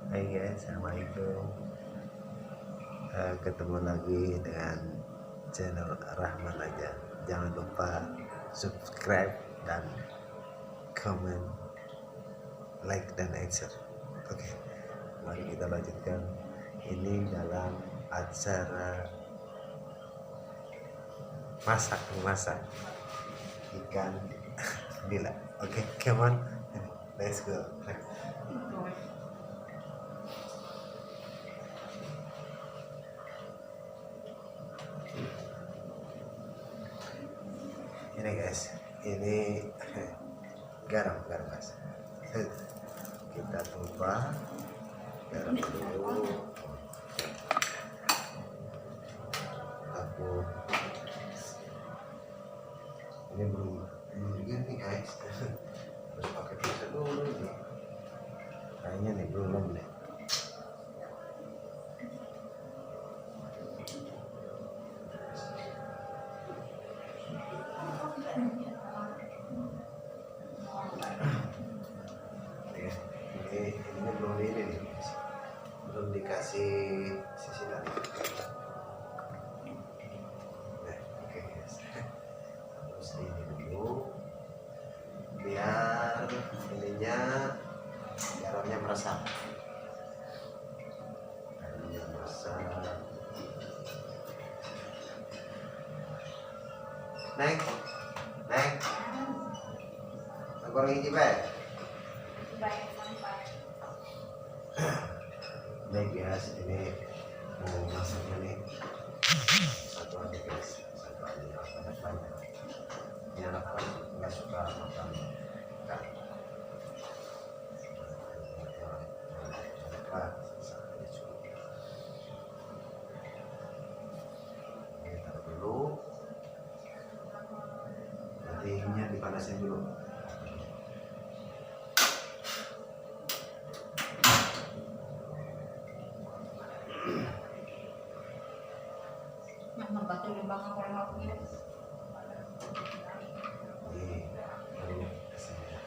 Hai guys, assalamualaikum. Ketemu lagi dengan channel Rahman aja. Jangan lupa subscribe dan comment, like dan share. Oke, mari kita lanjutkan. Ini dalam acara masak ikan nila. Oke, come on, let's go. Ini guys, ini garam guys. Kita tumpah garam dulu. Aku ini belum gini guys. Harus pakai pisau dulu nih. Kayaknya nih belum nih. Ini belum ini nih guys. Belum dikasih sisiran. Nah, oke guys. Terus ini dulu biar ininya garamnya meresap. Neng, goreng hiji bae. Baik guys, ini mau masaknya nih satu aja guys, satu aja banyak. Ini anak nggak suka makan ikan. Ini taruh dulu, nanti minyak dipanasin dulu. Membantu lembaga kurang lebih. Ini baru kasih minyak.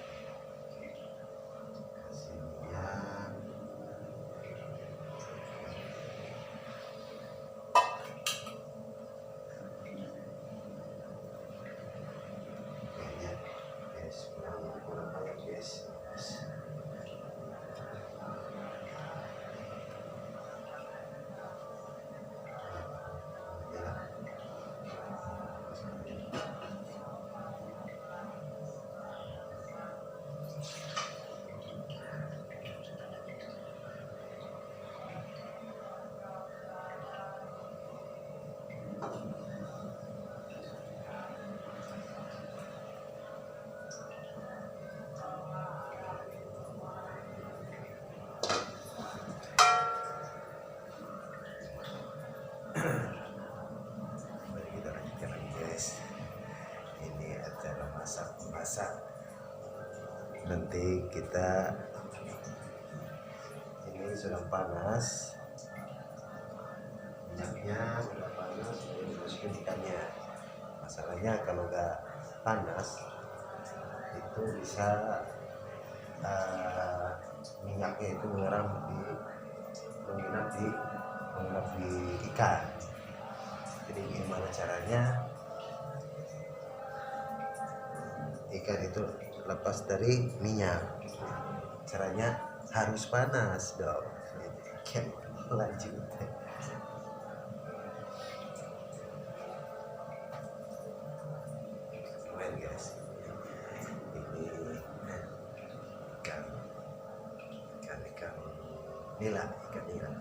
Kayaknya guys kurang banyak guys. Mari kita lanjutkan lagi guys. Ini acara masak. Nanti kita ini sudah panas, minyaknya sudah panas, jadi dimasukin ikannya. Masalahnya kalau nggak panas itu bisa minyaknya itu menginap di ikan. Jadi gimana caranya ikan itu lepas dari minyak? Caranya harus panas dong. Lanjut. Keren guys. Ini ikan nila, ikan nila.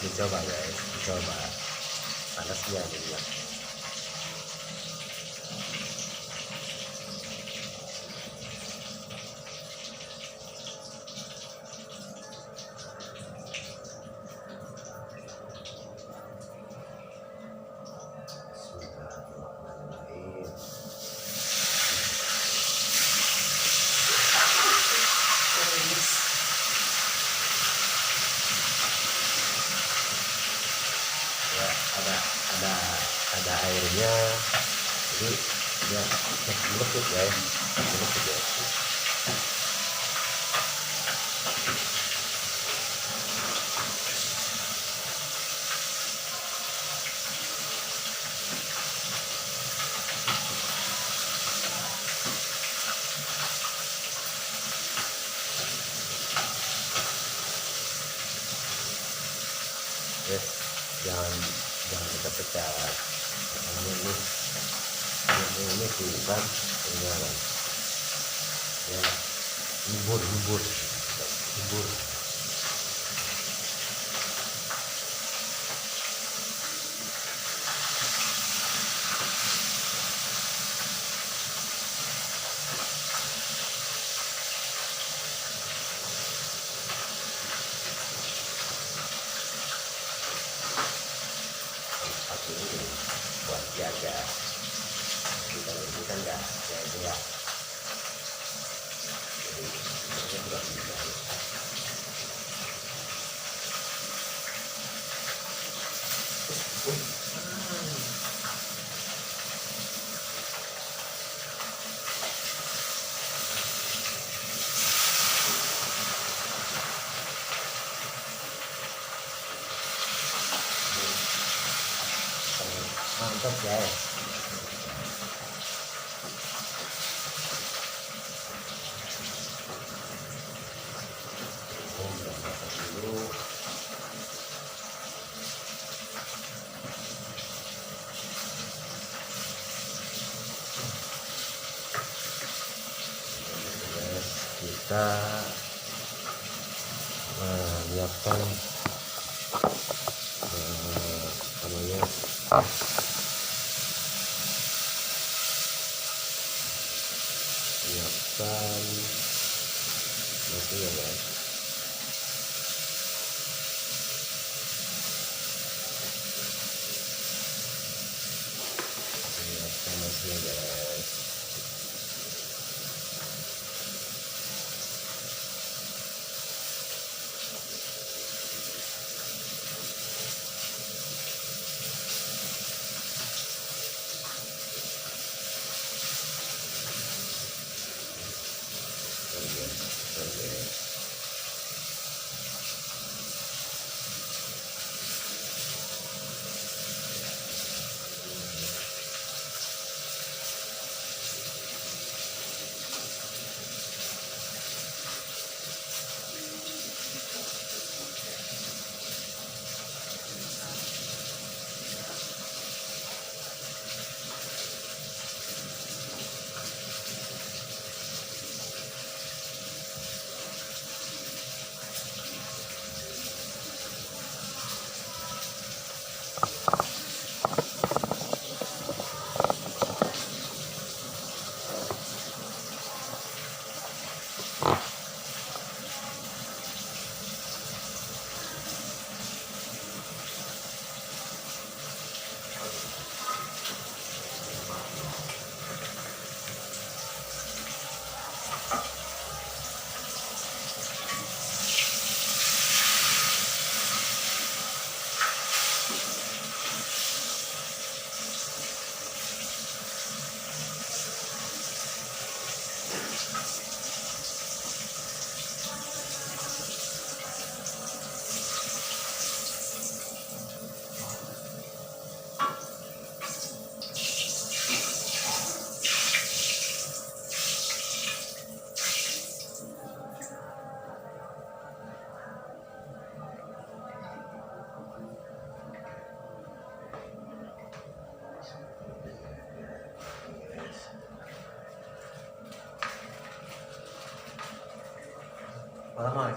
Dicoba guys, dicoba panasnya minyak. Jadi dia melekit ya, melekit ya. Yes, jangan pecah-pecah. Ini bukan pengenalan ya, hibur. Aku ini buat jaga, kita ini kan nggak ya, jadi kita juga bisa. Mantap guys. Dulu kita menyiapkan namanya menyiapkan nasi ya guys. Menyiapkan nasi ya guys. Lama.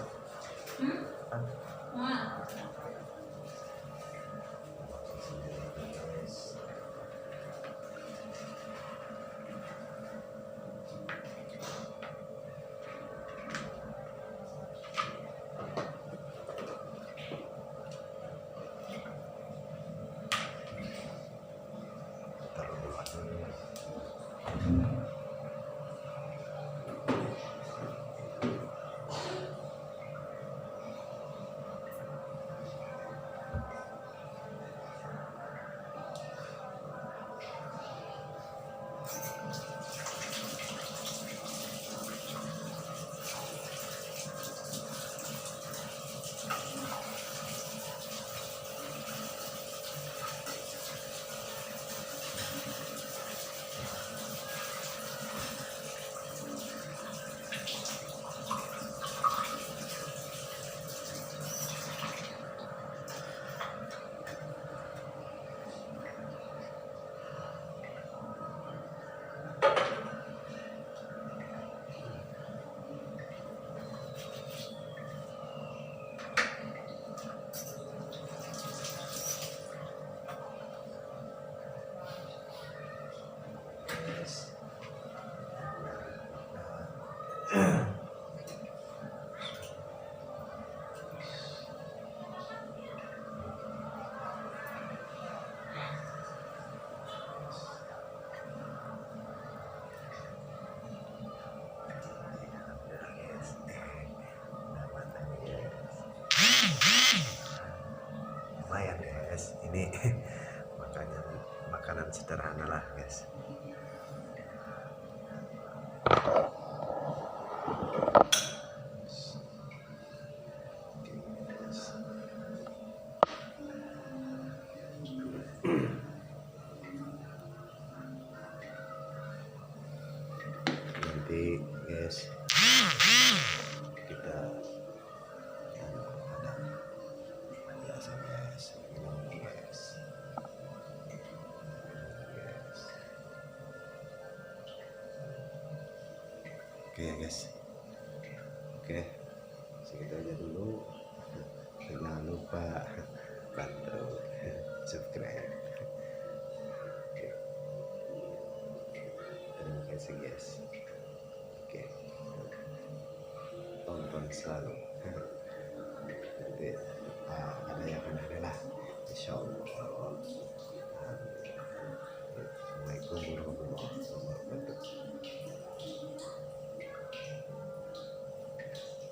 guys. Lumayan guys, ini makanan sederhana lah guys. Nanti guys kita ada SMS minum guys. Oke ya guys, oke segitu aja dulu. Jangan lupa bantu subscribe. Oke, terima kasih guys. Oke, tonton selalu.